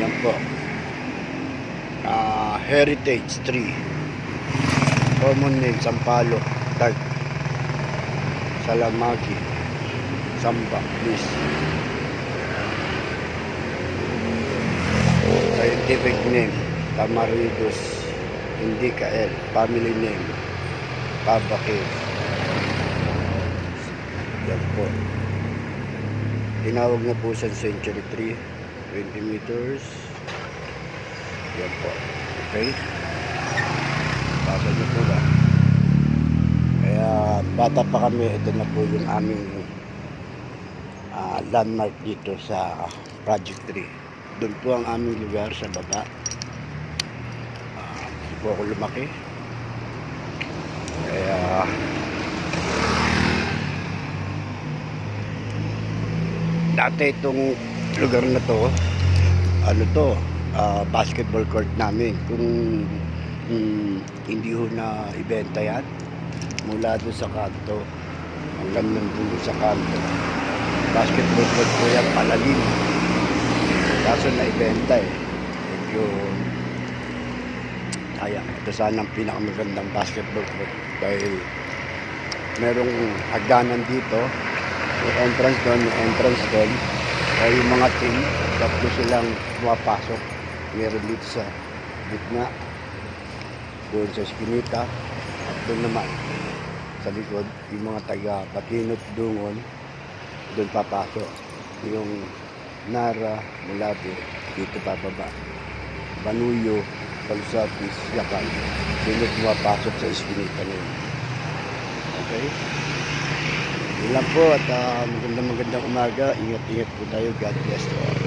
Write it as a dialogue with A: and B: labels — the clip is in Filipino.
A: Yan po. Heritage Tree. Common name, Sampalo, Tag, Salamagi, Samba, please. Scientific name, Tamaridus indica L. Family name, Tabakir. Yan po. Tinawag na po sa century tree, 20 meters. Yan po. Okay? Basa nyo po ba? Kaya bata pa kami, ito na po yung aming landmark dito sa Project 3. Doon po ang aming lugar sa baba. Hindi po ako lumaki. Kaya dati itong lugar na to, ano to, basketball court namin. Kung hindi ho na ibenta yan, mula doon sa kanto hanggang nandun sa kanto, basketball court po yan, palalim. Kaso na ibenta medyo kaya ito sana ang pinakamagandang basketball court dahil merong hagdanan dito, may entrance doon, kaya yung mga team tatlo silang pumapasok, meron dito sa gitna, doon sa eskinita, at doon naman sa likod yung mga taga Batinot Dungon, doon papasok yung Nara, Mulabi, dito bababa, Banuyo, Palusapis, Yakan, doon pumapasok sa eskinita na yun. Okay, yun lang po at magandang umaga. Ingat-ingat po tayo. God bless to all.